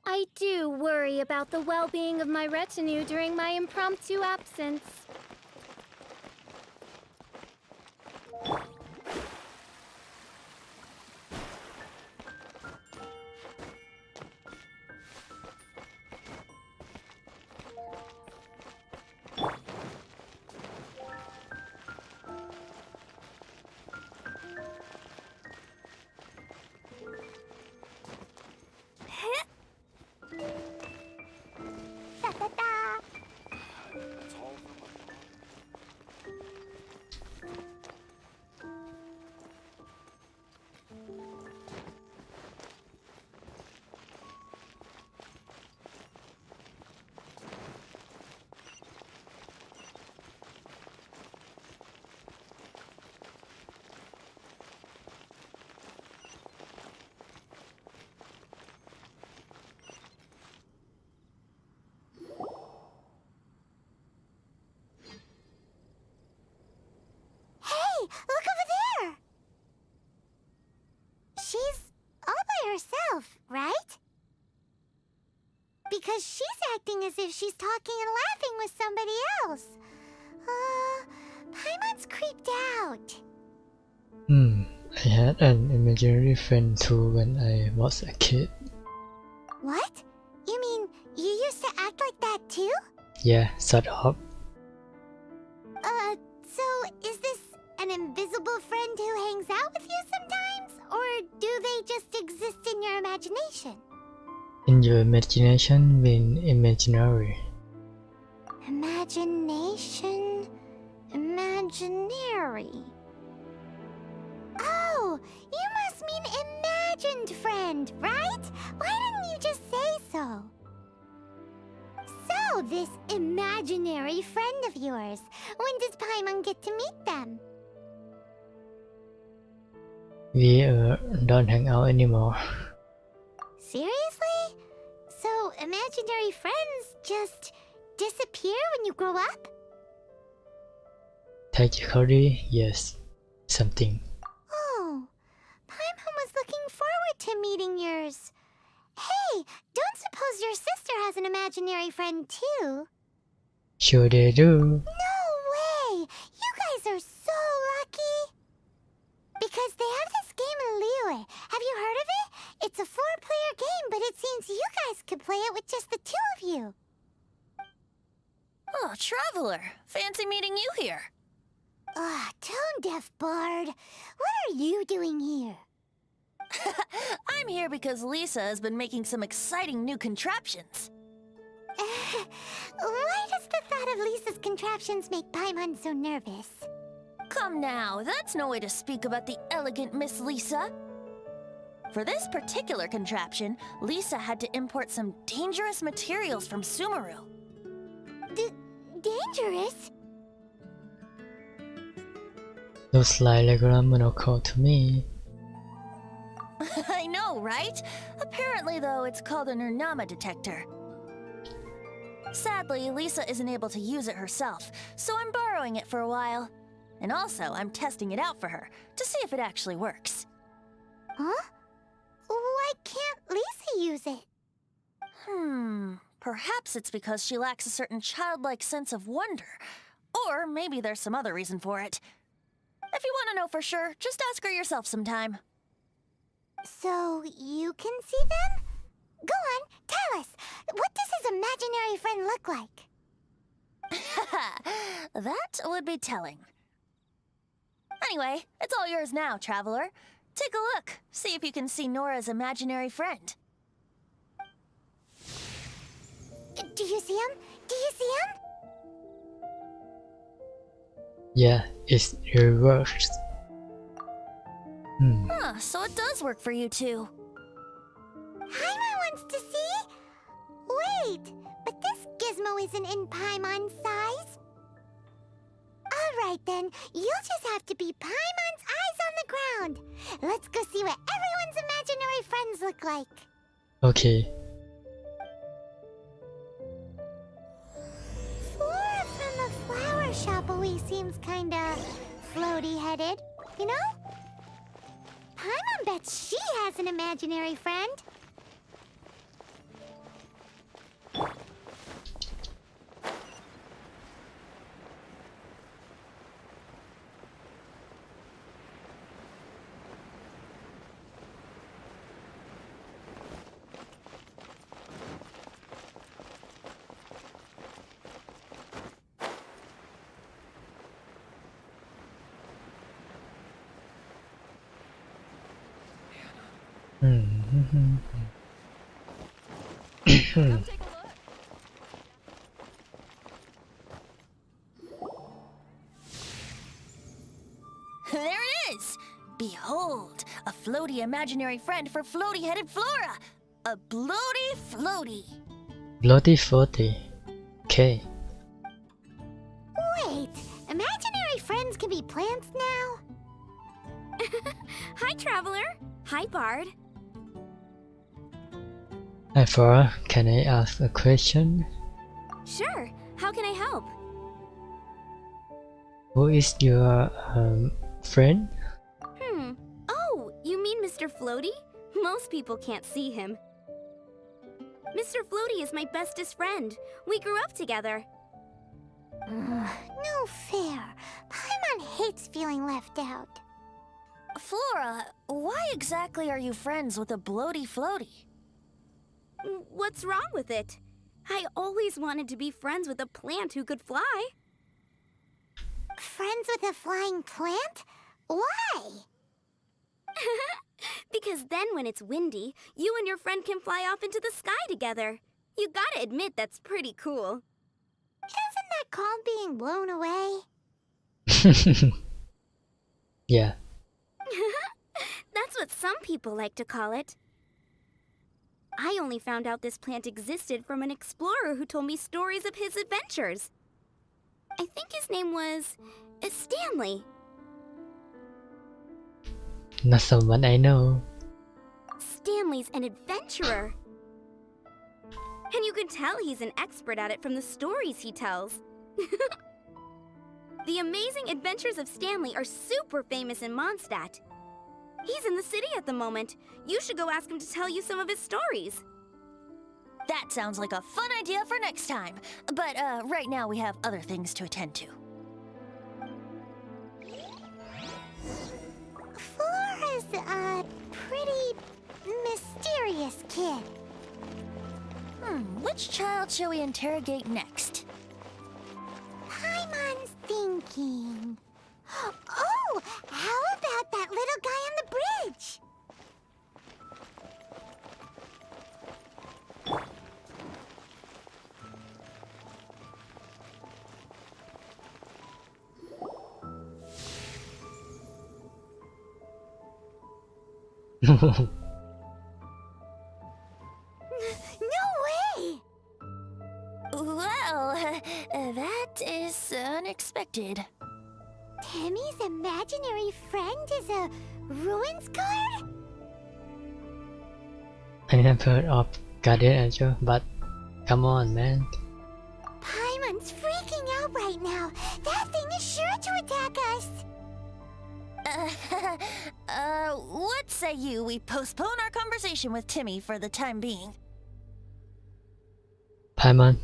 I do worry about the well-being of my retinue during my impromptu absence. Look over there! She's all by herself, right? Because she's acting as if she's talking and laughing with somebody else. Paimon's creeped out. I had an imaginary friend too when I was a kid. What? You mean you used to act like that too? Yeah, sort of. So is this an invisible friend who hangs out with you sometimes? Or do they just exist in your imagination? In your imagination, being imaginary. Imagination... imaginary... Oh, you must mean imagined friend, right? Why didn't you just say so? So, this imaginary friend of yours, when does Paimon get to meet them? We don't hang out anymore. Seriously? So, imaginary friends just disappear when you grow up? Technically, yes. Something. Oh, Paimon was looking forward to meeting yours. Hey, don't suppose your sister has an imaginary friend too? Sure they do. No way! You guys are so lucky! Because they have this game in Liyue. Have you heard of it? It's a 4-player game, but it seems you guys could play it with just the 2 of you. Oh, Traveler! Fancy meeting you here. Tone-deaf bard. What are you doing here? I'm here because Lisa has been making some exciting new contraptions. Why does the thought of Lisa's contraptions make Paimon so nervous? Come now, that's no way to speak about the elegant Miss Lisa. For this particular contraption, Lisa had to import some dangerous materials from Sumeru. Dangerous? Looks like grammatical to me. I know, right? Apparently, though, it's called an Urnama detector. Sadly, Lisa isn't able to use it herself, so I'm borrowing it for a while. And also, I'm testing it out for her, to see if it actually works. Huh? Why can't Lisa use it? Perhaps it's because she lacks a certain childlike sense of wonder. Or maybe there's some other reason for it. If you want to know for sure, just ask her yourself sometime. So, you can see them? Go on, tell us. What does his imaginary friend look like? That would be telling. Anyway, it's all yours now, Traveler. Take a look. See if you can see Nora's imaginary friend. Do you see him? Do you see him? Yeah, it works. So it does work for you two. Paimon wants to see? Wait, but this gizmo isn't in Paimon's size. Alright then, you'll just have to be Paimon's eyes on the ground. Let's go see what everyone's imaginary friends look like. Okay. Flora from the flower shop always seems kinda floaty-headed, you know? Paimon bets she has an imaginary friend. Hmm. Come take a look. There it is! Behold, a floaty imaginary friend for floaty-headed Flora! A bloaty floaty! Bloody 40. Okay. Wait, imaginary friends can be plants now? Hi, Traveler. Hi, Bard. Hi Flora, can I ask a question? Sure. How can I help? Who is your friend? Oh, you mean Mr. Floaty? Most people can't see him. Mr. Floaty is my bestest friend. We grew up together. No fair. Paimon hates feeling left out. Flora, why exactly are you friends with a bloaty floaty? What's wrong with it? I always wanted to be friends with a plant who could fly. Friends with a flying plant? Why? Because then when it's windy, you and your friend can fly off into the sky together. You gotta admit that's pretty cool. Isn't that called being blown away? Yeah. That's what some people like to call it. I only found out this plant existed from an explorer who told me stories of his adventures. I think his name was Stanley. Not someone I know. Stanley's an adventurer. And you can tell he's an expert at it from the stories he tells. The amazing adventures of Stanley are super famous in Mondstadt. He's in the city at the moment. You should go ask him to tell you some of his stories. That sounds like a fun idea for next time. But right now we have other things to attend to. Flora's a pretty mysterious kid. Which child shall we interrogate next? Paimon's thinking. Oh, how about that little guy on the bridge? No way! Well, that is unexpected. Timmy's imaginary friend is a ruins guard? I never heard of Guardian Angel, but come on, man. Paimon's freaking out right now. That thing is sure to attack us. What say you we postpone our conversation with Timmy for the time being? Paimon,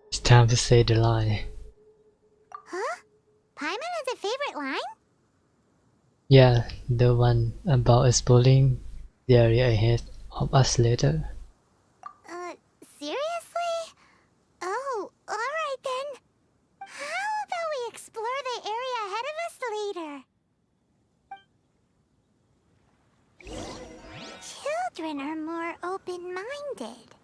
it's time to say the line. Huh? Paimon has a favorite line? Yeah, the one about exploring the area ahead of us later. Seriously? Oh, alright then. How about we explore the area ahead of us later? Children are more open-minded.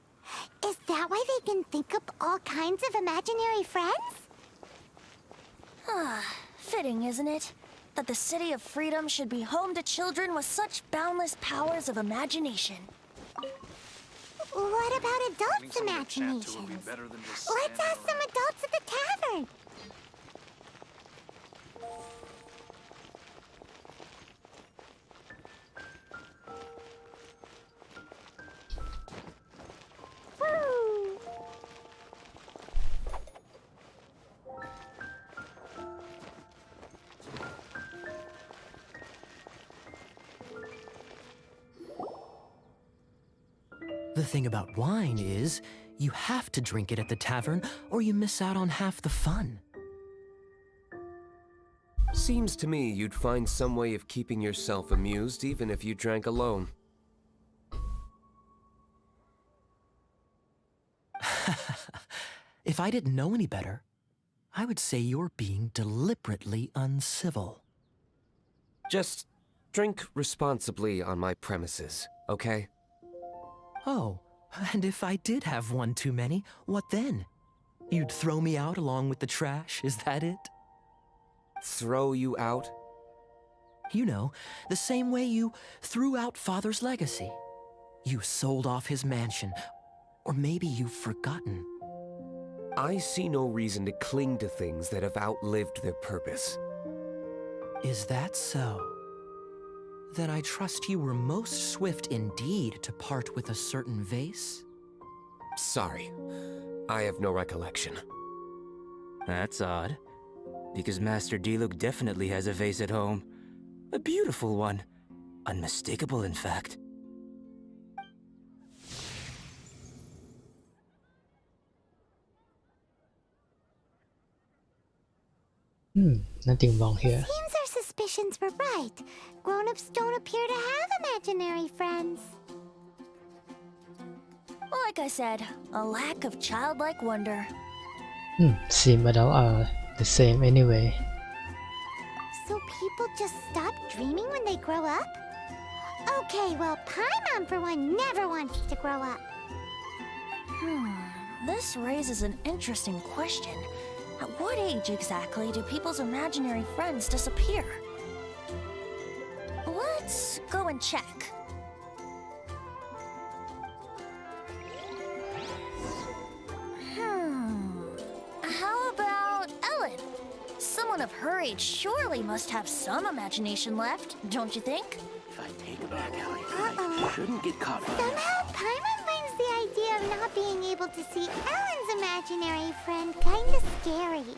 Is that why they can think up all kinds of imaginary friends? Fitting, isn't it? That the City of Freedom should be home to children with such boundless powers of imagination. What about adults' imaginations? Let's ask some adults at the tavern. The thing about wine is, you have to drink it at the tavern or you miss out on half the fun. Seems to me you'd find some way of keeping yourself amused even if you drank alone. If I didn't know any better, I would say you're being deliberately uncivil. Just Drink responsibly on my premises, okay? Oh, and if I did have one too many, what then? You'd throw me out along with the trash, is that it? Throw you out? You know, the same way you threw out Father's legacy. You sold off his mansion, or maybe you've forgotten. I see no reason to cling to things that have outlived their purpose. Is that so? Then I trust you were most swift indeed to part with a certain vase? Sorry, I have no recollection. That's odd, because Master Diluc definitely has a vase at home. A beautiful one. Unmistakable, in fact. Nothing wrong here. Seems our suspicions were right. Grown-ups don't appear to have imaginary friends. Like I said, a lack of childlike wonder. Seem adults are the same anyway. So people just stop dreaming when they grow up? Okay, well, Paimon for one never wants to grow up. This raises an interesting question. At what age exactly do people's imaginary friends disappear? Let's go and check. How about Ellen? Someone of her age surely must have some imagination left, don't you think? If I take back how Uh-oh. I shouldn't get caught by Somehow, Paimon finds the idea of not being able to see Ellen's imaginary friend kinda scary.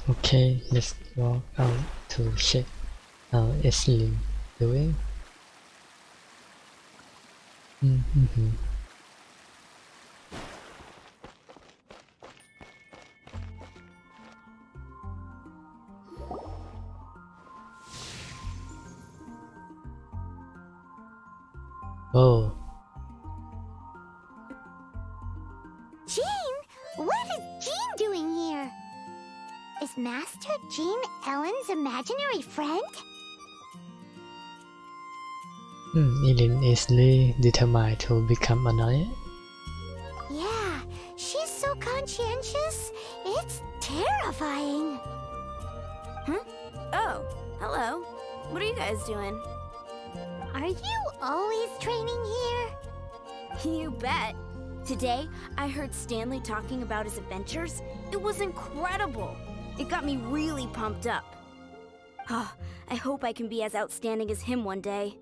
Okay, let's walk out to check how Eslin doing. Oh, Jean? What is Jean doing here? Is Master Jean Ellen's imaginary friend? Elin is really determined to become a knight. Yeah, she's so conscientious. It's terrifying. Oh, hello. What are you guys doing? Are you always training here? You bet. Today, I heard Stanley talking about his adventures. It was incredible. It got me really pumped up. I hope I can be as outstanding as him one day.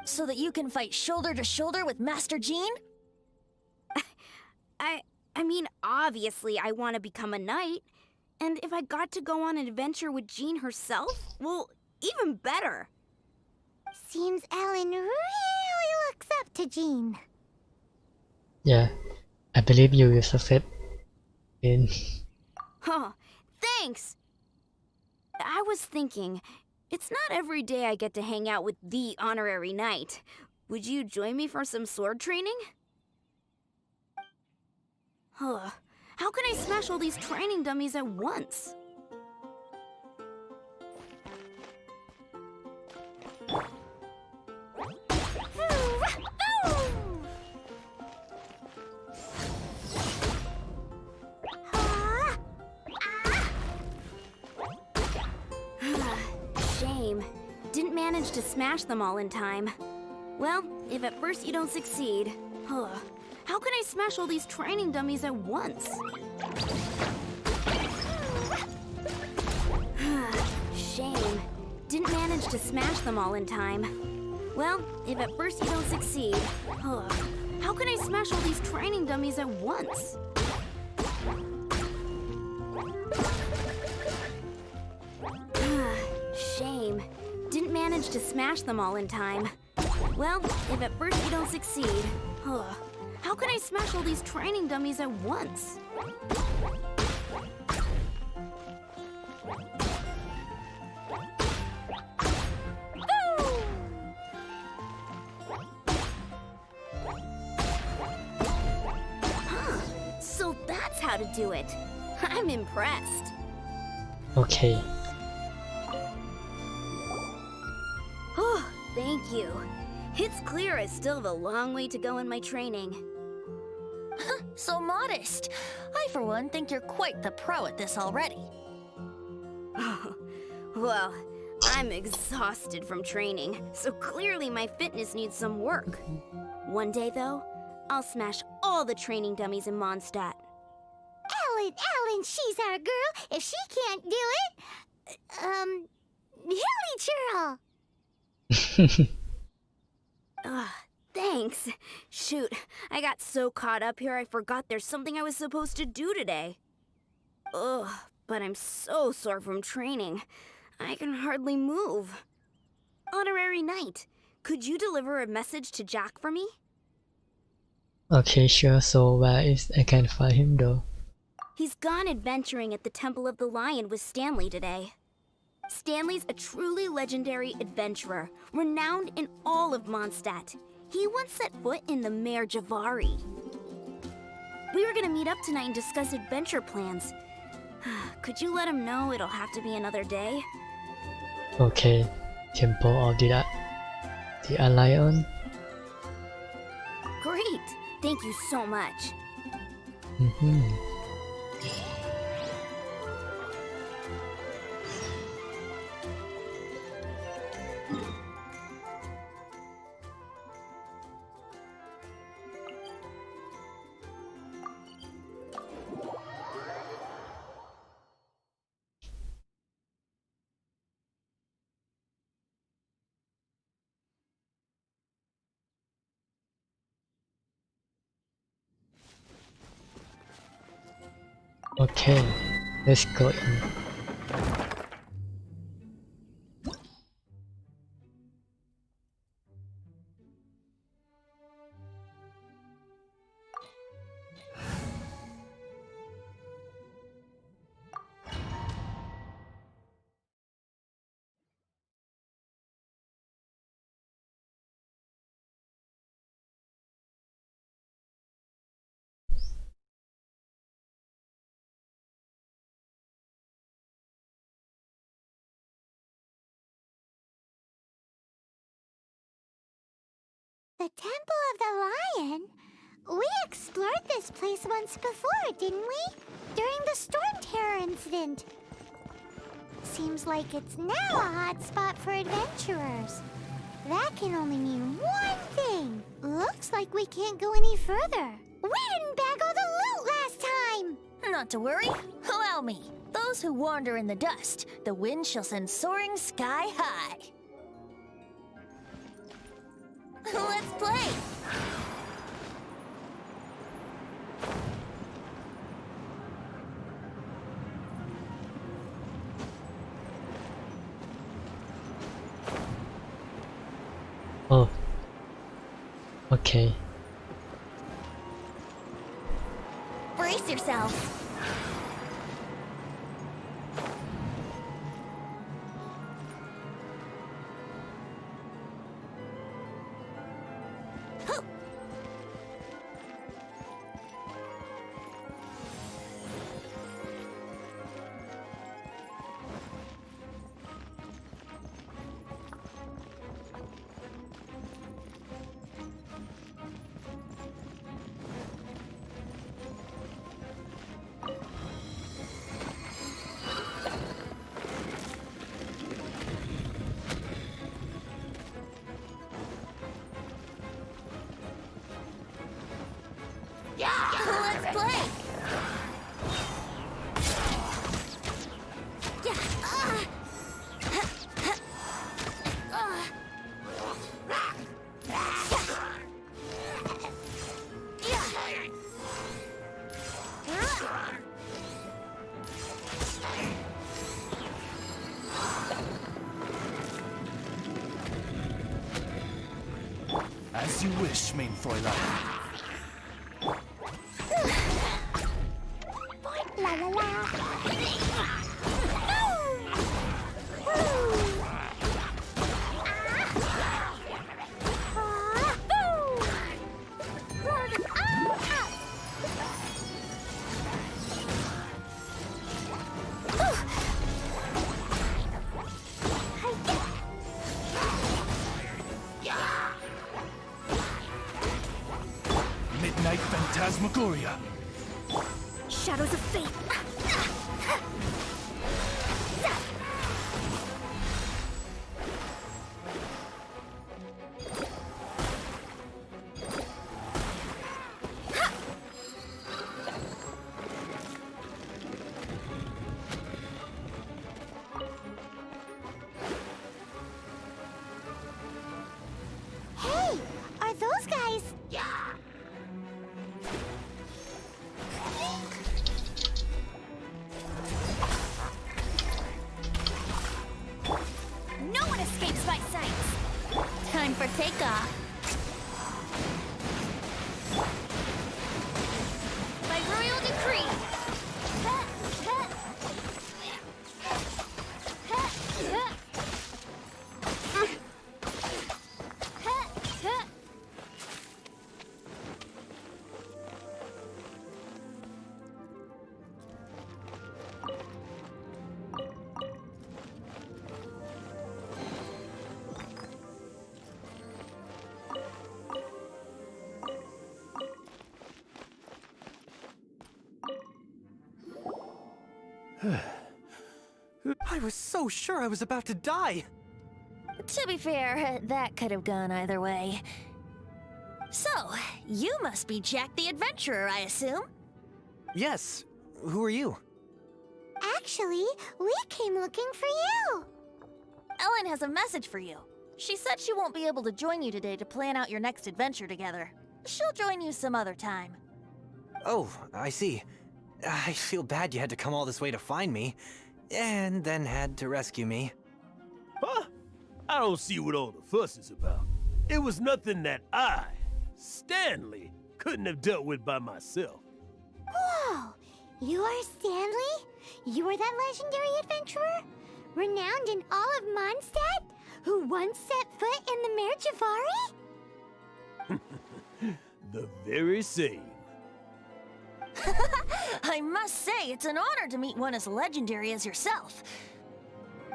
So that you can fight shoulder to shoulder with Master Jean? I mean, obviously I want to become a knight. And if I got to go on an adventure with Jean herself, well, even better. Seems Ellen really looks up to Jean. Yeah, I believe you will succeed in. Thanks! I was thinking, it's not every day I get to hang out with the honorary knight. Would you join me for some sword training? How can I smash all these training dummies at once? Shame. Didn't manage to smash them all in time. Well, if at first you don't succeed, how can I smash all these training dummies at once? Shame. Didn't manage to smash them all in time. Well, if at first you don't succeed, how can I smash all these training dummies at once? Shame. Didn't manage to smash them all in time. Well, if at first you don't succeed, how can I smash all these training dummies at once? do it. I'm impressed. Okay. Oh, thank you. It's clear I still have a long way to go in my training. So modest. I, for one, think you're quite the pro at this already. Well, I'm exhausted from training, so clearly my fitness needs some work. One day, though, I'll smash all the training dummies in Mondstadt. Ellen, she's our girl. If she can't do it, Hilly Churl. Ugh, thanks. Shoot, I got so caught up here I forgot there's something I was supposed to do today. Ugh, but I'm so sore from training. I can hardly move. Honorary Knight, could you deliver a message to Jack for me? Okay, sure. So where is I can find him though? He's gone adventuring at the Temple of the Lion with Stanley today. Stanley's a truly legendary adventurer, renowned in all of Mondstadt. He once set foot in the Mare Javari. We were gonna meet up tonight and discuss adventure plans. Could you let him know it'll have to be another day? Okay. Temple of the Lion. Great! Thank you so much. Okay, let's go in. The Temple of the Lion? We explored this place once before, didn't we? During the Storm Terror incident. Seems like it's now a hot spot for adventurers. That can only mean one thing. Looks like we can't go any further. We didn't bag all the loot last time! Not to worry. Allow me. Those who wander in the dust, the wind shall send soaring sky high. Let's play! Oh. Okay. Brace yourself. Let's play! As you wish, main Fräulein. La la la. Phantasmagoria. Shadows of fate. Hey, are those guys? No one escapes my sights. Time for takeoff. By royal decree. I was so sure I was about to die. To be fair, that could have gone either way. So, you must be Jack the Adventurer, I assume? Yes. Who are you? Actually, we came looking for you. Ellen has a message for you. She said she won't be able to join you today to plan out your next adventure together. She'll join you some other time. Oh, I see. I feel bad you had to come all this way to find me, and then had to rescue me. Huh? I don't see what all the fuss is about. It was nothing that I, Stanley, couldn't have dealt with by myself. Whoa! You are Stanley? You are that legendary adventurer? Renowned in all of Mondstadt? Who once set foot in the Mare Javari? The very same. I must say, it's an honor to meet one as legendary as yourself.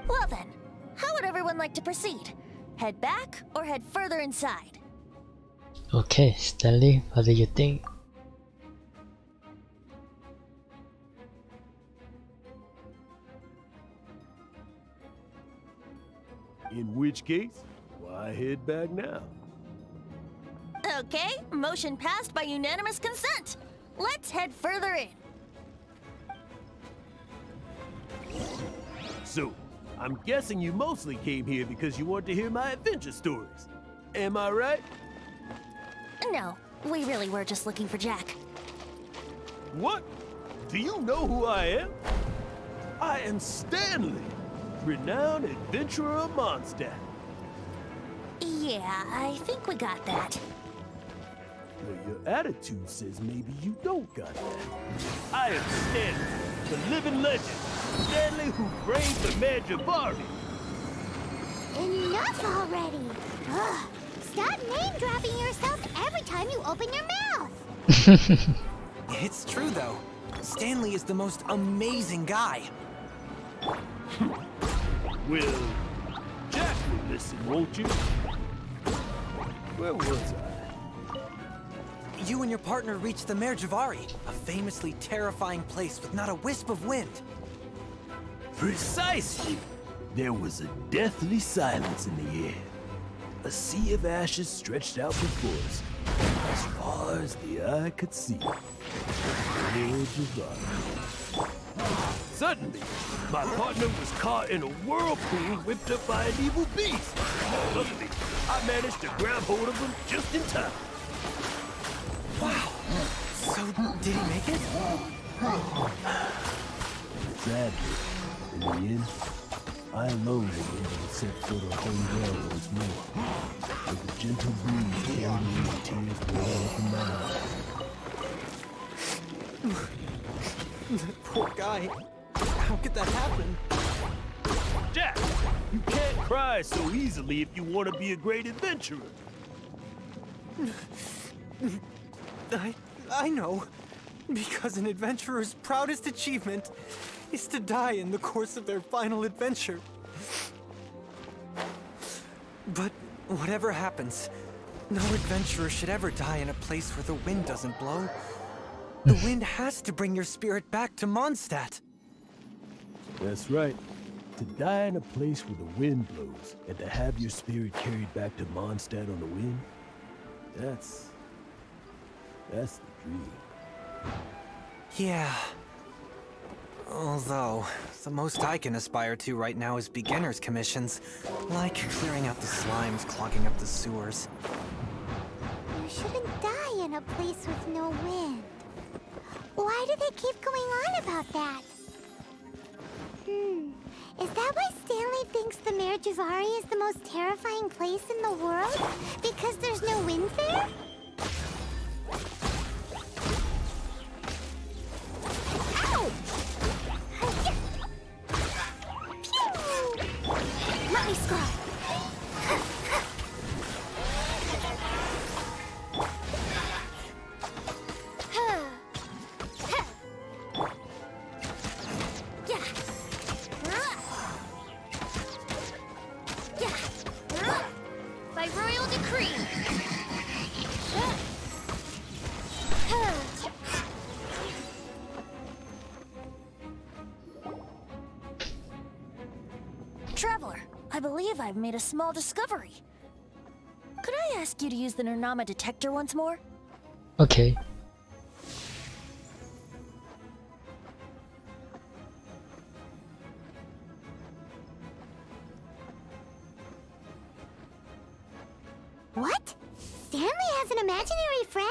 Well then, how would everyone like to proceed? Head back or head further inside? Okay, Stanley, what do you think? In which case, why head back now? Okay, motion passed by unanimous consent. Let's head further in. So, I'm guessing you mostly came here because you want to hear my adventure stories. Am I right? No, we really were just looking for Jack. What? Do you know who I am? I am Stanley, renowned adventurer of Mondstadt. Yeah, I think we got that. Well, your attitude says maybe you don't got that. I am Stanley, the living legend. Stanley who braved the Mare Javari. Enough already! Ugh. Stop name-dropping yourself every time you open your mouth! It's true, though. Stanley is the most amazing guy. Well, Jack will listen, won't you? Where was I? You and your partner reached the Mare Javari, a famously terrifying place with not a wisp of wind. Precisely! There was a deathly silence in the air. A sea of ashes stretched out before us, as far as the eye could see. The Mare Javari. Suddenly, my partner was caught in a whirlpool whipped up by an evil beast. Luckily, I managed to grab hold of him just in time. Wow. So, did he make it? Sadly, in the end, I alone was able to set foot on holy ground once more. With a gentle breeze carried away the tears blowing from my eyes. Poor guy. How could that happen? Jack, you can't cry so easily if you want to be a great adventurer. I know. Because an adventurer's proudest achievement is to die in the course of their final adventure. But whatever happens, no adventurer should ever die in a place where the wind doesn't blow, The wind has to bring your spirit back to Mondstadt. That's right. To die in a place where the wind blows, and to have your spirit carried back to Mondstadt on the wind, that's the dream. Yeah. Although, the most I can aspire to right now is beginner's commissions, like clearing out the slimes clogging up the sewers. You shouldn't die in a place with no wind. Why do they keep going on about that? Is that why Stanley thinks the Mare Javari is the most terrifying place in the world? Because there's no wind there? Ow! Pew! Let me scry. By royal decree. Traveler, I believe I've made a small discovery. Could I ask you to use the Nernama detector once more? Okay. What? Stanley has an imaginary friend?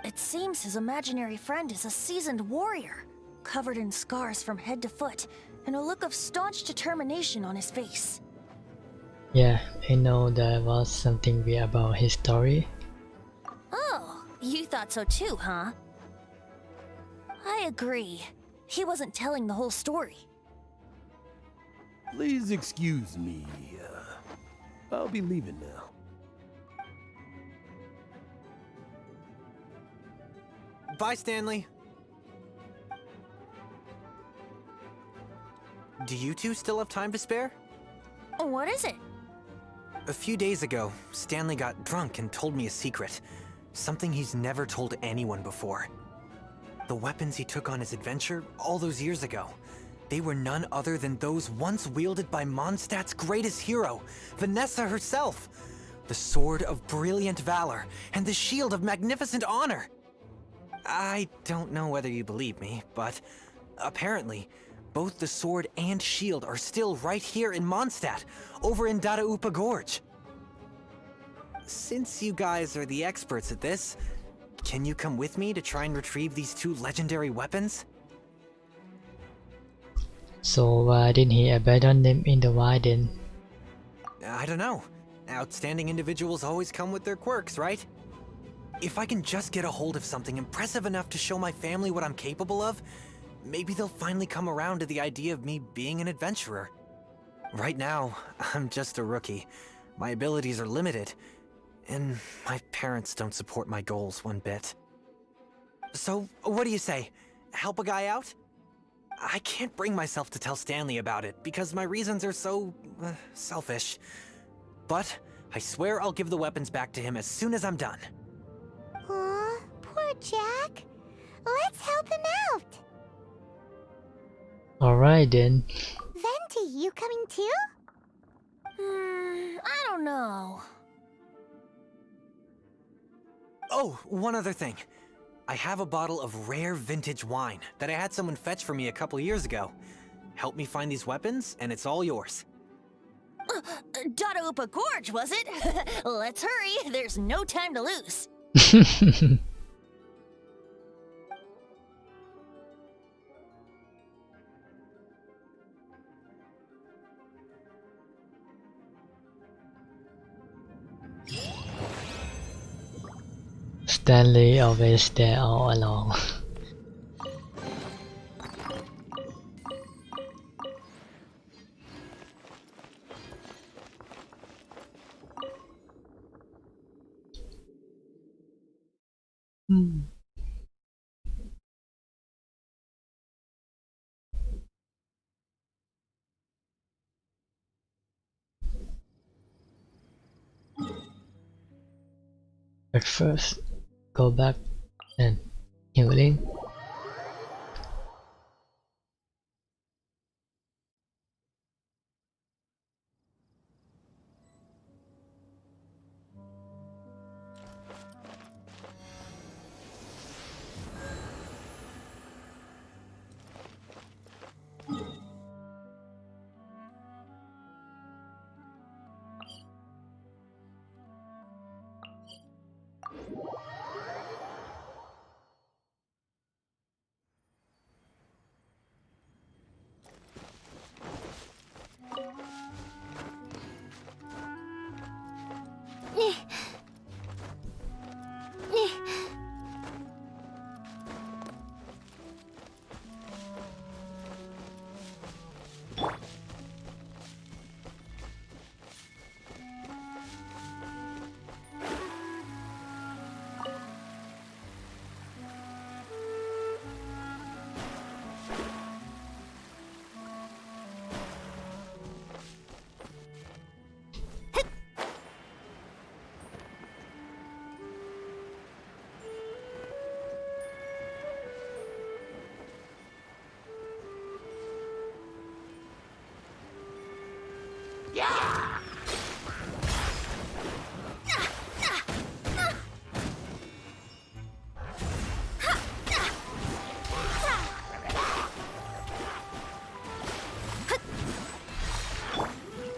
It seems his imaginary friend is a seasoned warrior, covered in scars from head to foot, and a look of staunch determination on his face. Yeah, I know there was something weird about his story. Oh, you thought so too, huh? I agree. He wasn't telling the whole story. Please excuse me. I'll be leaving now. Bye, Stanley. Do you two still have time to spare? What is it? A few days ago, Stanley got drunk and told me a secret. Something he's never told anyone before. The weapons he took on his adventure all those years ago, they were none other than those once wielded by Mondstadt's greatest hero, Vanessa herself. The Sword of Brilliant Valor and the Shield of Magnificent Honor. I don't know whether you believe me, but apparently, both the sword and shield are still right here in Mondstadt, over in Dadaupa Gorge. Since you guys are the experts at this, can you come with me to try and retrieve these two legendary weapons? So why didn't he abandon them in the wild then? I don't know. Outstanding individuals always come with their quirks, right? If I can just get a hold of something impressive enough to show my family what I'm capable of, maybe they'll finally come around to the idea of me being an adventurer. Right now, I'm just a rookie. My abilities are limited, and my parents don't support my goals one bit. So, what do you say? Help a guy out? I can't bring myself to tell Stanley about it because my reasons are so selfish. But I swear I'll give the weapons back to him as soon as I'm done. Aw, poor Jack. Let's help him out. Alright then. Venti, you coming too? I don't know. Oh, one other thing. I have a bottle of rare vintage wine that I had someone fetch for me a couple years ago. Help me find these weapons, and it's all yours. Dadaupa Gorge, was it? Let's hurry, there's no time to lose. Stanley always there all along. But first, go back and healing.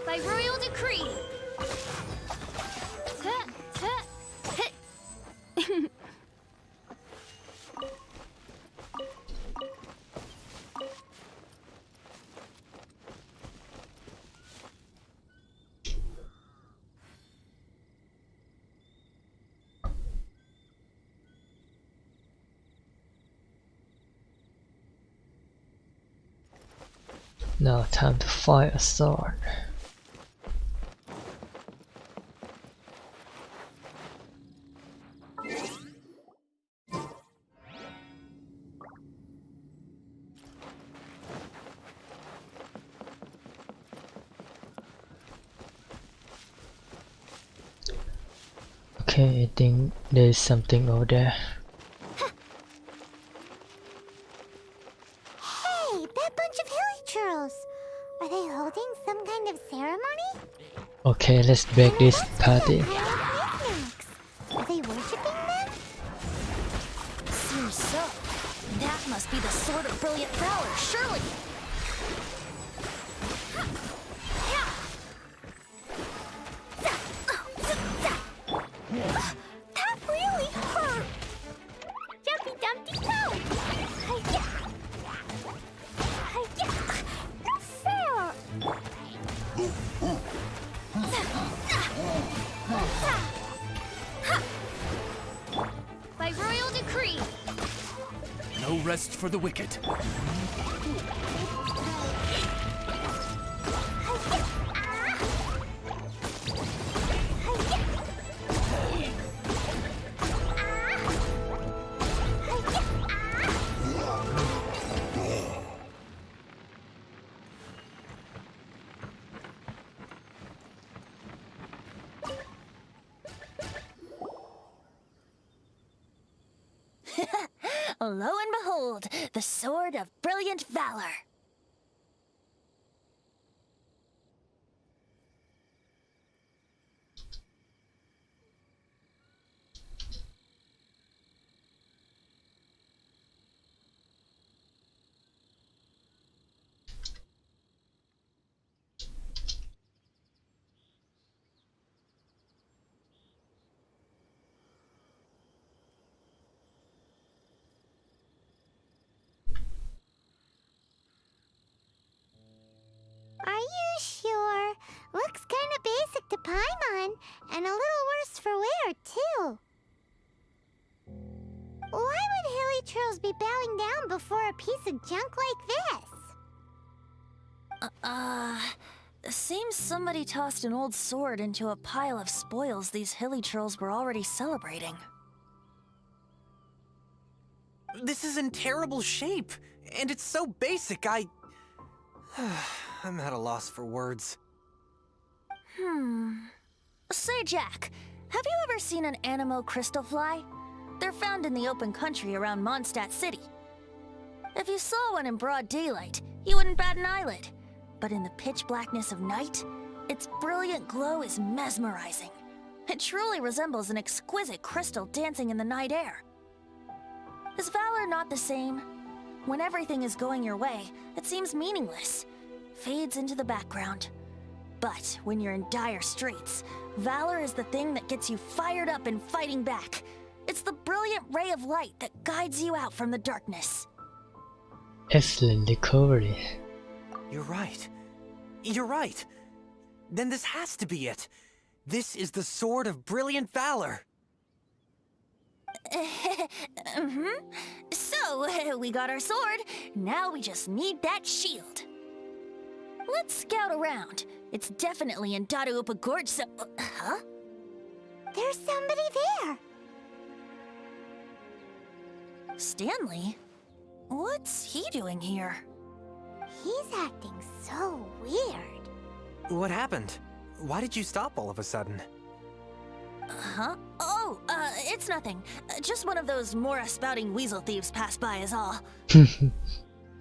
By royal decree. Now time to find a sword. Okay, I think there's something over there. Hey, that bunch of hilly churls. Are they holding some kind of ceremony? Okay, let's break this party. Knickknacks. Are they worshipping them? Seems so. That must be the Sword of Brilliant Valor, surely. That really hurt. Jumpy Dumpty Toe. Hi-ya. Hi-ya. No fair. By royal decree. No rest for the wicked. Lo and behold, the Sword of Brilliant Valor. Are you sure? Looks kinda basic to Paimon, and a little worse for wear, too. Why would hilly churls be bowing down before a piece of junk like this? Seems somebody tossed an old sword into a pile of spoils these hilly trolls were already celebrating. This is in terrible shape, and it's so basic, I'm at a loss for words. Say, Jack, have you ever seen an Animo crystal fly? They're found in the open country around Mondstadt City. If you saw one in broad daylight, you wouldn't bat an eyelid. But in the pitch blackness of night, its brilliant glow is mesmerizing. It truly resembles an exquisite crystal dancing in the night air. Is valor not the same? When everything is going your way, it seems meaningless, fades into the background. But when you're in dire straits, valor is the thing that gets you fired up and fighting back. It's the brilliant ray of light that guides you out from the darkness. Excellent recovery. You're right. You're right. Then this has to be it. This is the Sword of Brilliant Valor. So, we got our sword. Now we just need that shield. Let's scout around. It's definitely in Dadaupa Gorge, so... huh? There's somebody there. Stanley? What's he doing here? He's acting so weird. What happened? Why did you stop all of a sudden? Huh? Oh, it's nothing. Just one of those Mora spouting weasel thieves passed by is all.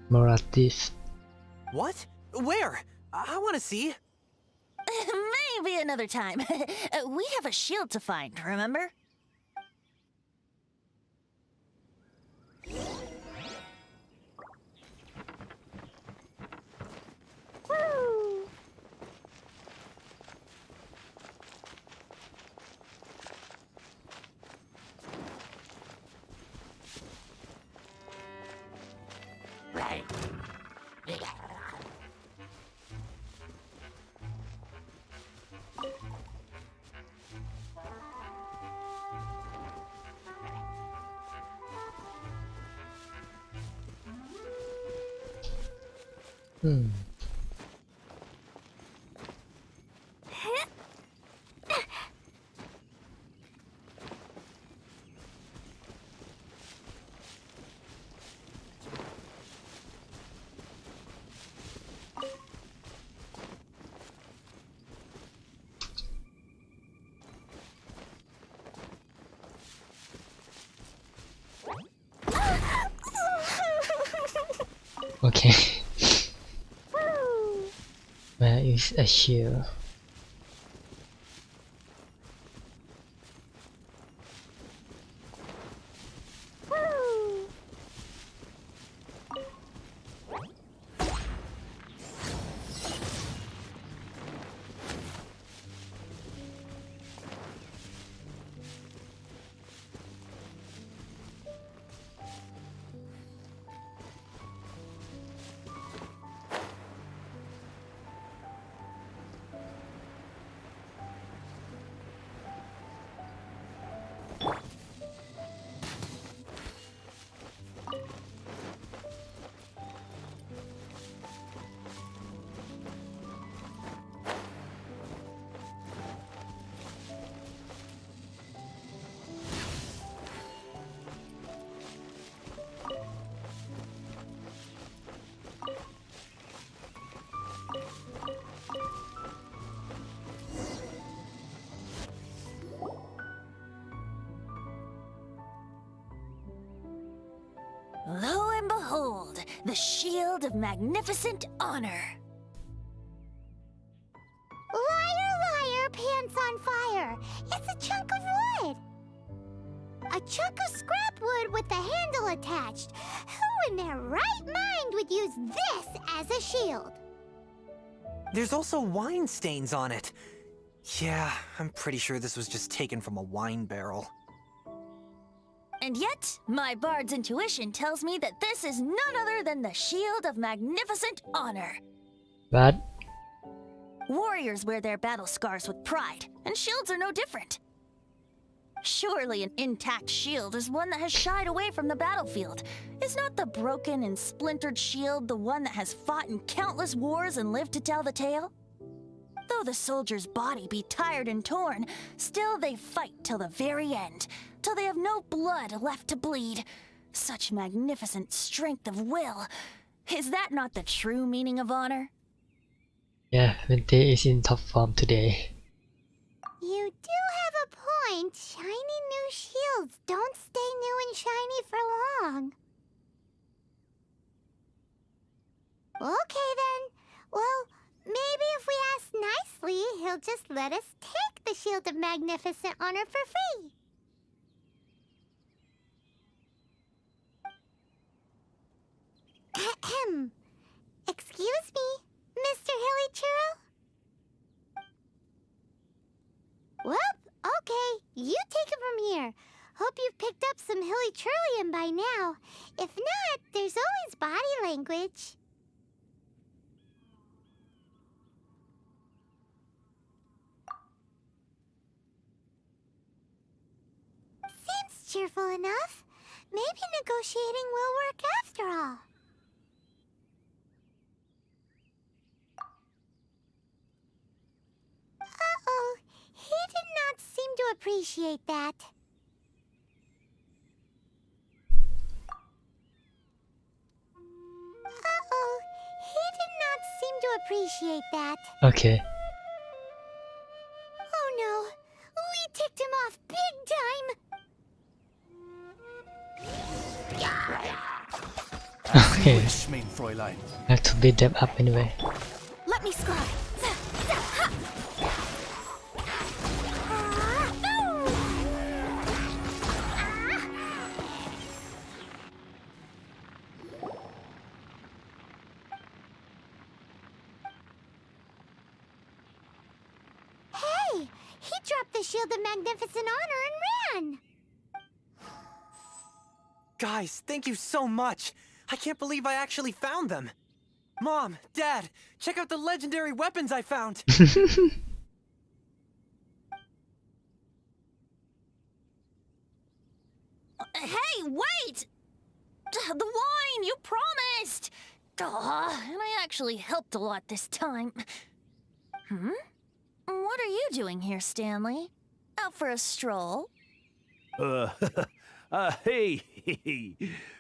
Moratif. What? Where? I want to see. Maybe another time. We have a shield to find, remember? Woo! Okay. Where is a shield? Lo and behold, the shield of magnificent honor. Liar, liar, pants on fire. It's a chunk of wood. A chunk of scrap wood with the handle attached. Who in their right mind would use this as a shield? There's also wine stains on it. Yeah, I'm pretty sure this was just taken from a wine barrel. And yet, my bard's intuition tells me that this is none other than the shield of magnificent honor. But Warriors wear their battle scars with pride, and shields are no different. Surely an intact shield is one that has shied away from the battlefield. Is not the broken and splintered shield the one that has fought in countless wars and lived to tell the tale? Though the soldier's body be tired and torn, still they fight till the very end, till they have no blood left to bleed. Such magnificent strength of will. Is that not the true meaning of honor? yeah, Venti is in top form today. You do have a point. Shiny new shields don't stay new and shiny for long. Okay then. Well, maybe if we ask nicely, he'll just let us take the Shield of Magnificent Honor for free. Ahem. Excuse me, Mr. Hillychurl? Well, okay. You take it from here. Hope you've picked up some Hillychurlian by now. If not, there's always body language. Seems cheerful enough. Maybe negotiating will work after all. Uh-oh, he did not seem to appreciate that. Uh-oh, he did not seem to appreciate that. Okay. Oh no, we ticked him off big time. Okay. Wish, main Fräulein. I have to beat them up anyway. Let me scry. Hey, he dropped the Shield of Magnificent Honor and ran. Guys, thank you so much. I can't believe I actually found them. Mom, Dad, check out the legendary weapons I found. Hey, wait! The wine, you promised! And I actually helped a lot this time. What are you doing here, Stanley? Out for a stroll? Hey,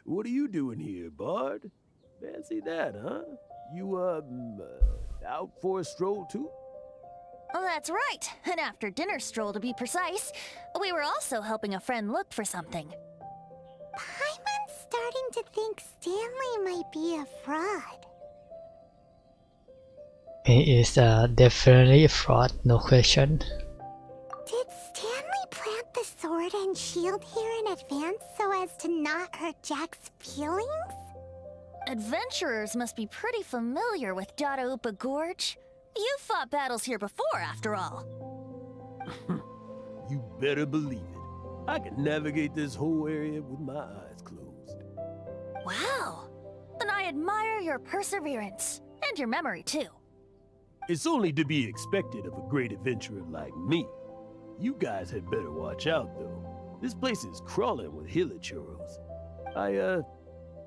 what are you doing here, Bard? Fancy that, huh? You, out for a stroll too? Oh, that's right. An after-dinner stroll, to be precise. We were also helping a friend look for something. Paimon's starting to think Stanley might be a fraud. He is definitely a fraud, no question. Did Stanley plant the sword and shield here in advance so as to not hurt Jack's feelings? Adventurers must be pretty familiar with Dadaupa Gorge. You fought battles here before, after all. You better believe it. I can navigate this whole area with my eyes closed. Wow. Then I admire your perseverance. And your memory, too. It's only to be expected of a great adventurer like me. You guys had better watch out, though. This place is crawling with Hillychurls.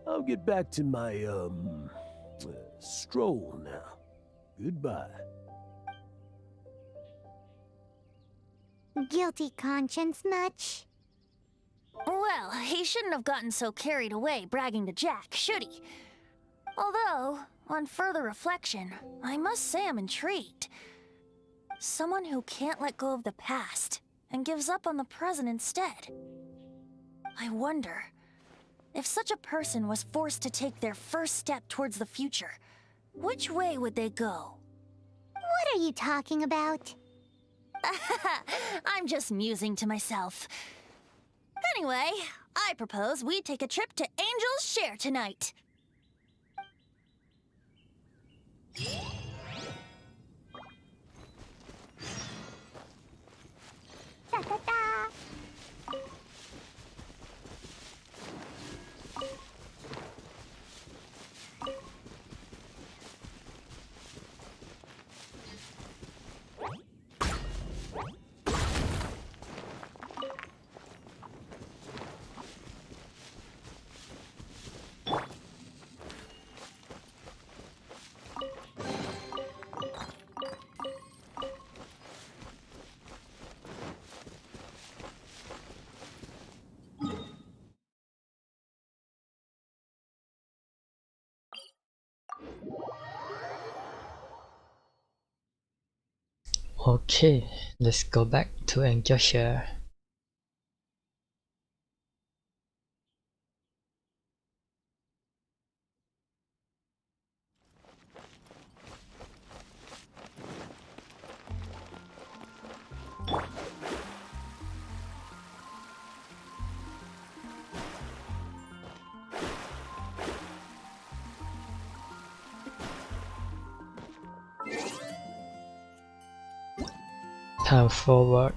I'll get back to my, stroll now. Goodbye. Guilty conscience much? Well, he shouldn't have gotten so carried away bragging to Jack, should he? Although, on further reflection, I must say I'm intrigued. Someone who can't let go of the past and gives up on the present instead. I wonder, if such a person was forced to take their first step towards the future, which way would they go? What are you talking about? I'm just musing to myself. Anyway, I propose we take a trip to Angel's Share tonight. Ta-ta-ta! Okay, let's go back to Angel Share. Time forward.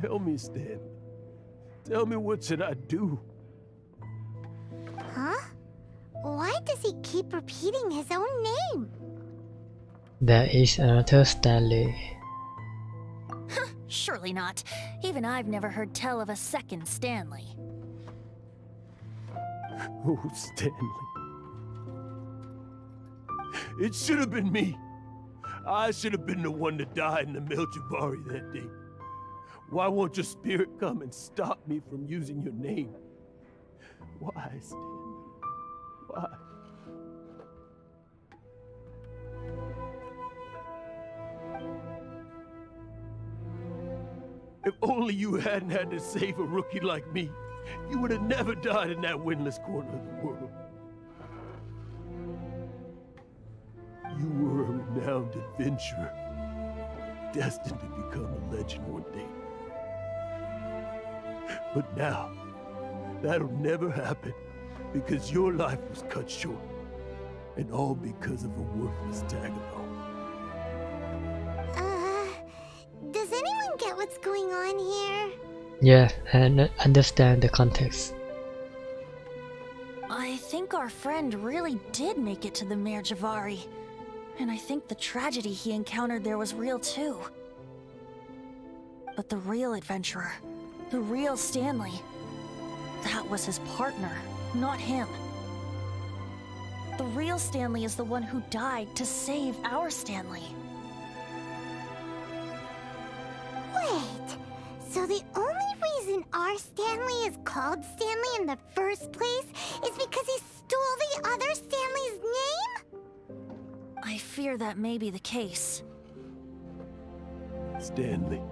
Tell me, Stan. Tell me, what should I do? Huh? Why does he keep repeating his own name? There is another Stanley. Surely not. Even I've never heard tell of a second Stanley. Oh, Stanley. It should have been me. I should have been the one to die in the Melchivari that day. Why won't your spirit come and stop me from using your name? Why, Stanley? Why? If only you hadn't had to save a rookie like me, you would have never died in that windless corner of the world. You were a renowned adventurer, destined to become a legend one day. But now, that'll never happen, because your life was cut short, and all because of a worthless tag-along. Does anyone get what's going on here? Yeah, and understand the context. I think our friend really did make it to the Mare Javari. And I think the tragedy he encountered there was real too. But the real adventurer, the real Stanley, that was his partner, not him. The real Stanley is the one who died to save our Stanley. Wait, so the only reason our Stanley is called Stanley in the first place is because he stole the other Stanley's name? I fear that may be the case. Stanley,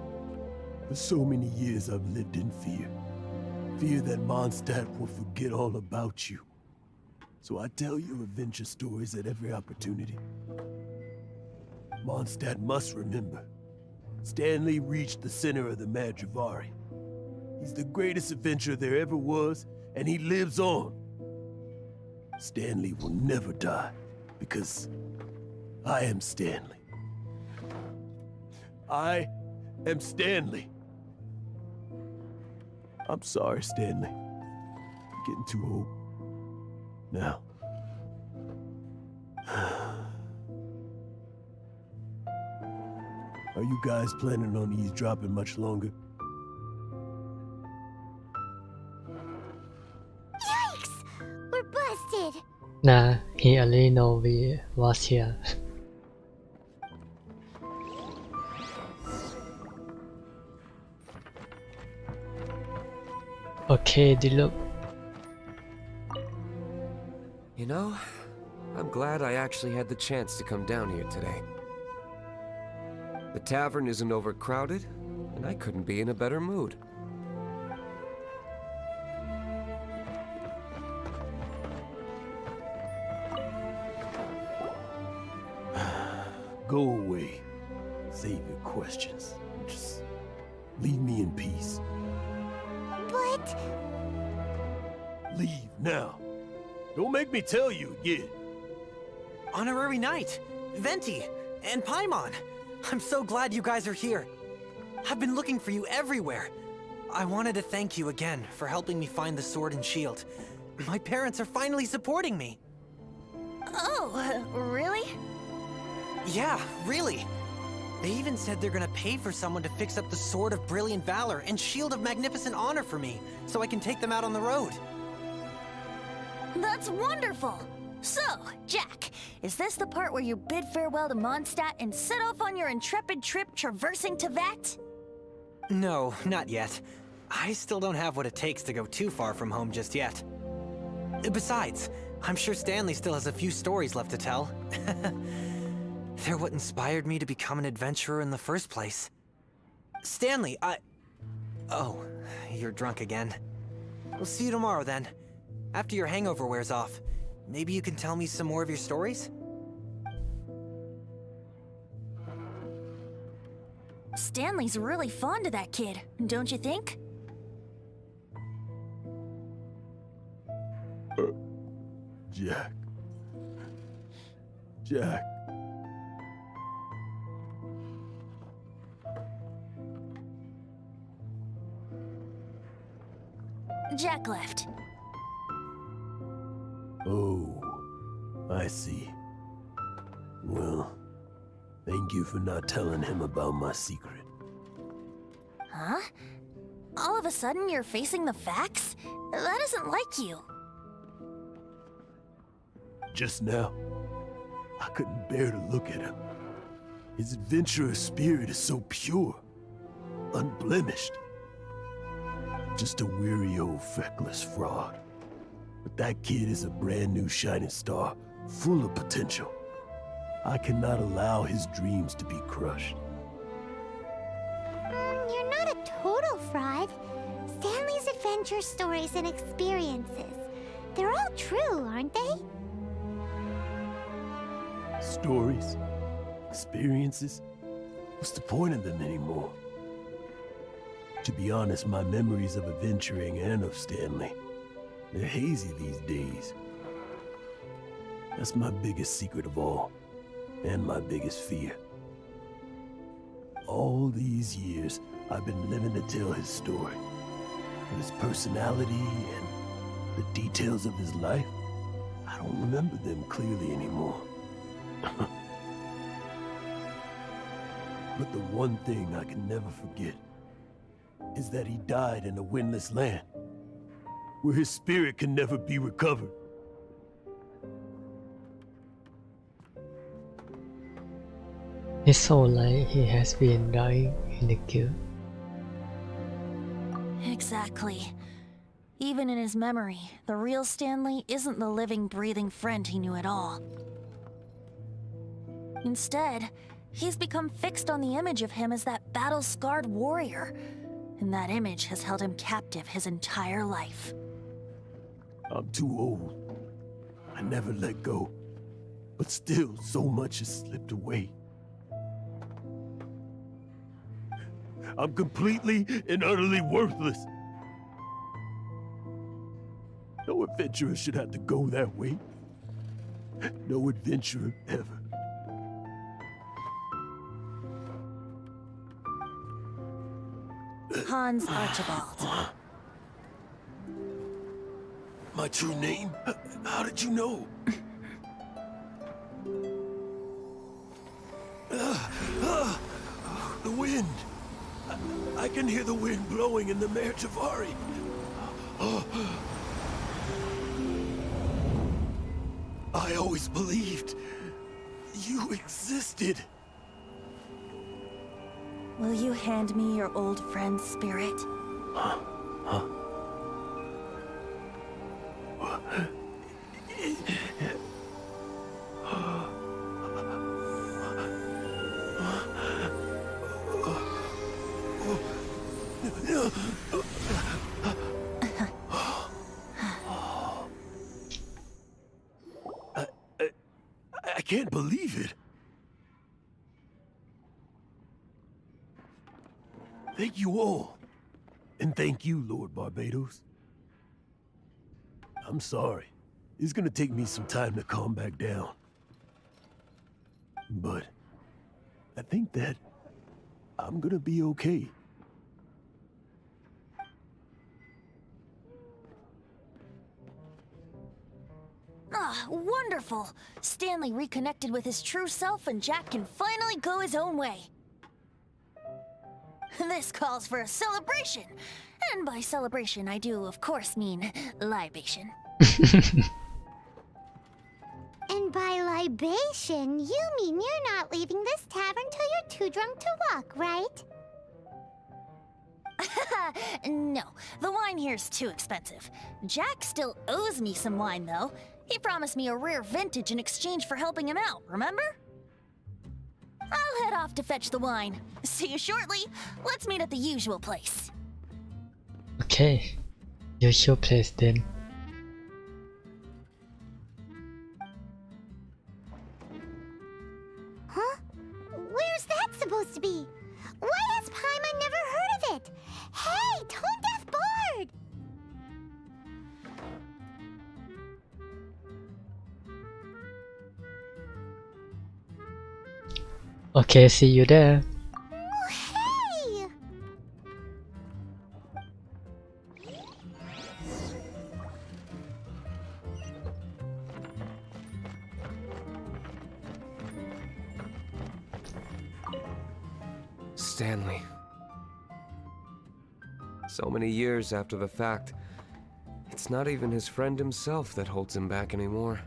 for so many years I've lived in fear. Fear that Mondstadt will forget all about you. So I tell you adventure stories at every opportunity. Mondstadt must remember. Stanley reached the center of the Mare Javari. He's the greatest adventurer there ever was, and he lives on. Stanley will never die, because I am Stanley. I am Stanley. I'm sorry, Stanley. I'm getting too old. Now. Are you guys planning on eavesdropping much longer? Yikes! We're busted! Nah, he only know we was here. Okay, Diluc. You know, I'm glad I actually had the chance to come down here today. The tavern isn't overcrowded, and I couldn't be in a better mood. Go away. Save your questions. Just leave me in peace. But... Leave now. Don't make me tell you again. Honorary Knight, Venti, and Paimon. I'm so glad you guys are here. I've been looking for you everywhere. I wanted to thank you again for helping me find the sword and shield. My parents are finally supporting me. Oh, really? Yeah, really. They even said they're gonna pay for someone to fix up the Sword of Brilliant Valor and Shield of Magnificent Honor for me, so I can take them out on the road. That's wonderful! So, Jack, is this the part where you bid farewell to Mondstadt and set off on your intrepid trip traversing Tevat? No, not yet. I still don't have what it takes to go too far from home just yet. Besides, I'm sure Stanley still has a few stories left to tell. They're what inspired me to become an adventurer in the first place. Stanley, Oh, you're drunk again. We'll see you tomorrow then. After your hangover wears off. Maybe you can tell me some more of your stories? Stanley's really fond of that kid, don't you think? Jack. Jack. Jack left. Oh, I see. Well, thank you for not telling him about my secret. Huh? All of a sudden you're facing the facts? That isn't like you. Just now, I couldn't bear to look at him. His adventurous spirit is so pure, unblemished. Just a weary old feckless fraud. But that kid is a brand new shining star, full of potential. I cannot allow his dreams to be crushed. You're not a total fraud. Stanley's adventure stories and experiences. They're all true, aren't they? Stories? Experiences? What's the point of them anymore? To be honest, my memories of adventuring and of Stanley, they're hazy these days. That's my biggest secret of all, and my biggest fear. All these years, I've been living to tell his story. His personality and the details of his life, I don't remember them clearly anymore. But the one thing I can never forget is that he died in a windless land, where his spirit can never be recovered. It's so like he has been dying in the queue. Exactly. Even in his memory, the real Stanley isn't the living, breathing friend he knew at all. Instead, he's become fixed on the image of him as that battle-scarred warrior, and that image has held him captive his entire life. I'm too old. I never let go. But still, so much has slipped away. I'm completely and utterly worthless. No adventurer should have to go that way. No adventurer ever. Hans Archibald. My true name? How did you know? The wind. I can hear the wind blowing in the Mare Tavari. I always believed you existed. Will you hand me your old friend's spirit? I can't believe it. Thank you all. And thank you, Lord Barbados. I'm sorry. It's gonna take me some time to calm back down. But I think that I'm gonna be okay. Ah, wonderful! Stanley reconnected with his true self and Jack can finally go his own way. This calls for a celebration. And by celebration, I do, of course, mean libation. libation, you mean you're not leaving this tavern till you're too drunk to walk, right? No, the wine here's too expensive. Jack still owes me some wine, though. He promised me a rare vintage in exchange for helping him out, remember? I'll head off to fetch the wine. See you shortly. Let's meet at the usual place. Okay, usual place then. Huh? Where's that supposed to be? Why has Paimon never heard of it? Hey, Tone Deaf Bard! Okay, see you there. Oh, hey! Stanley. So many years after the fact, it's not even his friend himself that holds him back anymore.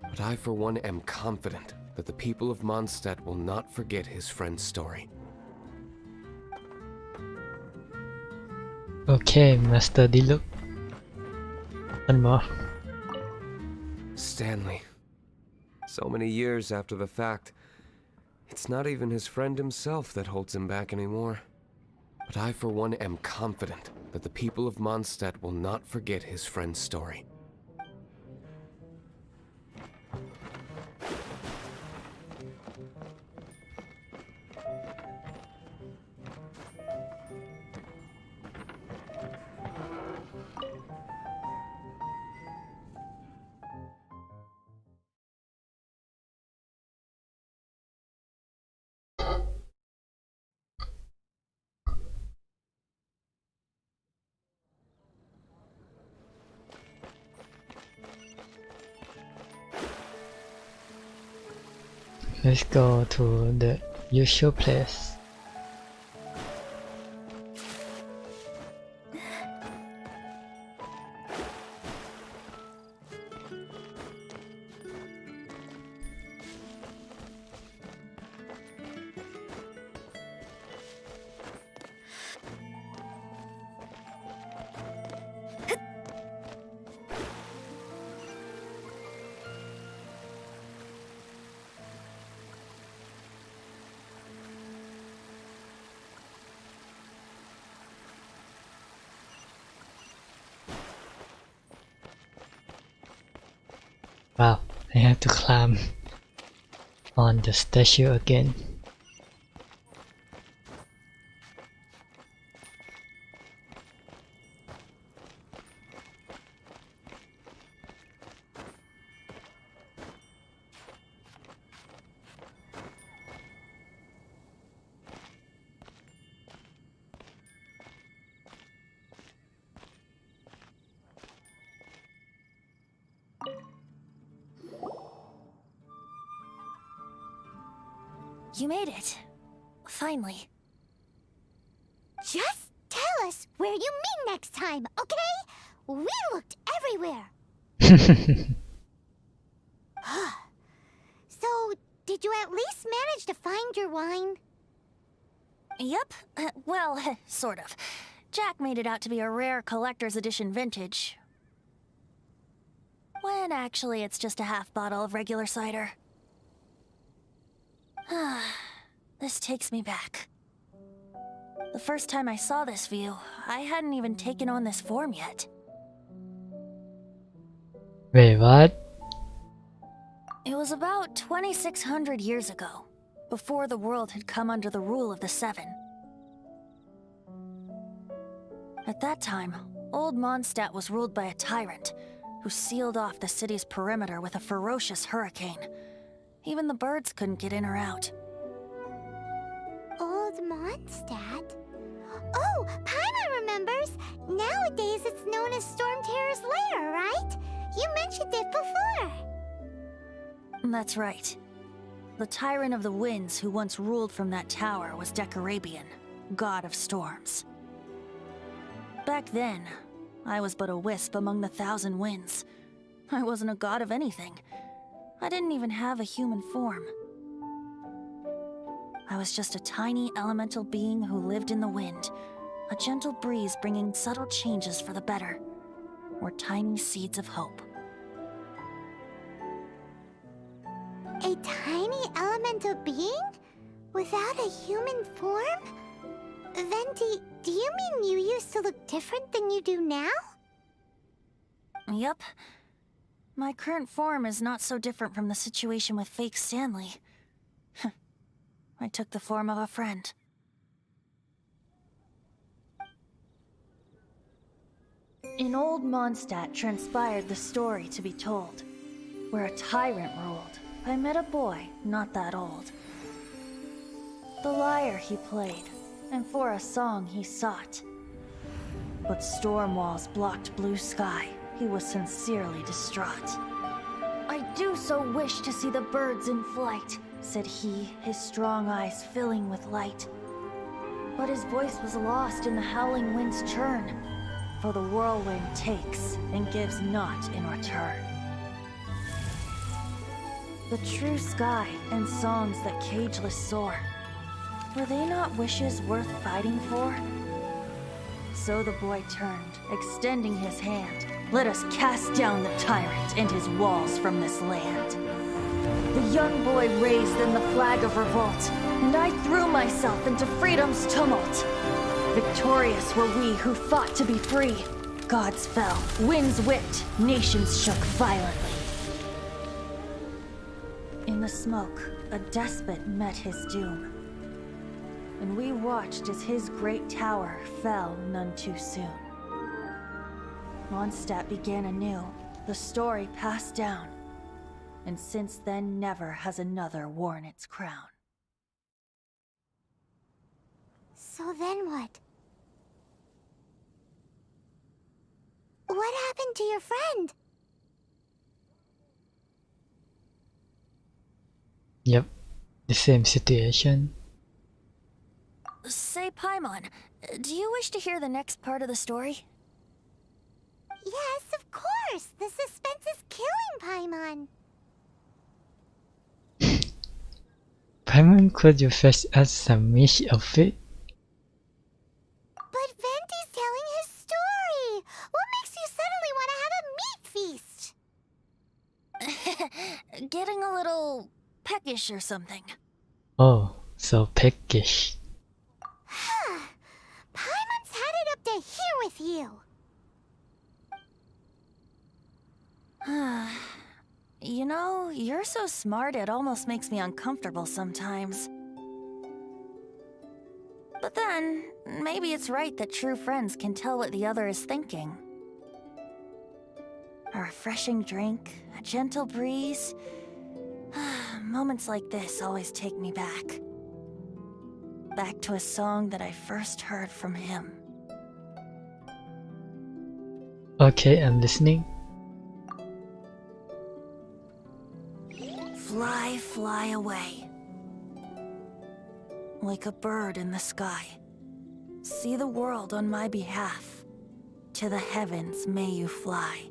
But I, for one, am confident that the people of Mondstadt will not forget his friend's story. Okay, Master Diluc. One more. Stanley. So many years after the fact, it's not even his friend himself that holds him back anymore. But I, for one, am confident that the people of Mondstadt will not forget his friend's story. Let's go to the usual place. Wow, I have to climb on the statue again. You made it. Finally. Just tell us where you meet next time, okay? We looked everywhere. So, did you at least manage to find your wine? Yep. Well, sort of. Jack made it out to be a rare collector's edition vintage. When actually it's just a half bottle of regular cider. This takes me back. The first time I saw this view, I hadn't even taken on this form yet. Wait, what? It was about 2,600 years ago, before the world had come under the rule of the Seven. At that time, old Mondstadt was ruled by a tyrant who sealed off the city's perimeter with a ferocious hurricane. Even the birds couldn't get in or out. Old Mondstadt? Oh, Paimon remembers! Nowadays it's known as Storm Terror's lair, right? You mentioned it before. That's right. The Tyrant of the Winds who once ruled from that tower was Decarabian, god of storms. Back then, I was but a wisp among the thousand winds, I wasn't a god of anything. I didn't even have a human form. I was just a tiny elemental being who lived in the wind, a gentle breeze bringing subtle changes for the better, or tiny seeds of hope. A tiny elemental being? Without a human form? Venti, do you mean you used to look different than you do now? Yup. My current form is not so different from the situation with fake Stanley. I took the form of a friend. In old Mondstadt transpired the story to be told, where a tyrant ruled. I met a boy not that old. The lyre he played, and for a song he sought. But storm walls blocked blue sky. He was sincerely distraught. I do so wish to see the birds in flight, said he, his strong eyes filling with light. But his voice was lost in the howling wind's churn, for the whirlwind takes and gives not in return. The true sky and songs that cageless soar, were they not wishes worth fighting for? So the boy turned, extending his hand. Let us cast down the tyrant and his walls from this land. The young boy raised then the flag of revolt, and I threw myself into freedom's tumult. Victorious were we who fought to be free. Gods fell, winds whipped, nations shook violently. In the smoke, a despot met his doom, and we watched as his great tower fell none too soon. Mondstadt began anew, the story passed down, and since then never has another worn its crown. So then what? What happened to your friend? Yep, the same situation. Say, Paimon, do you wish to hear the next part of the story? Yes, of course! The suspense is killing Paimon! Paimon, could you fetch us some meat of it? But Venti's telling his story! What makes you suddenly want to have a meat feast? Getting a little peckish or something. Oh, so peckish. Paimon's had it up to here with you! You know, you're so smart it almost makes me uncomfortable sometimes. But then, maybe it's right that true friends can tell what the other is thinking. A refreshing drink, a gentle breeze. Moments like this always take me back. Back to a song that I first heard from him. Okay, I'm listening. Fly, fly away. Like a bird in the sky. See the world on my behalf. To the heavens may you fly.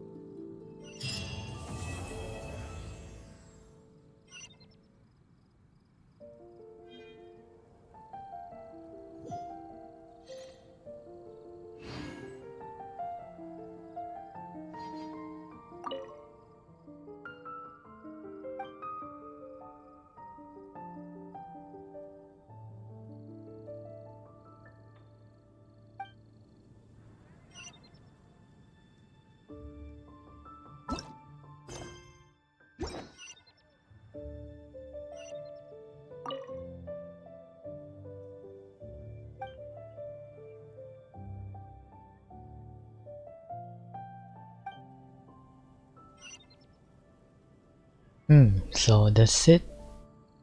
So that's it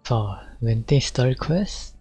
for Venti story quest.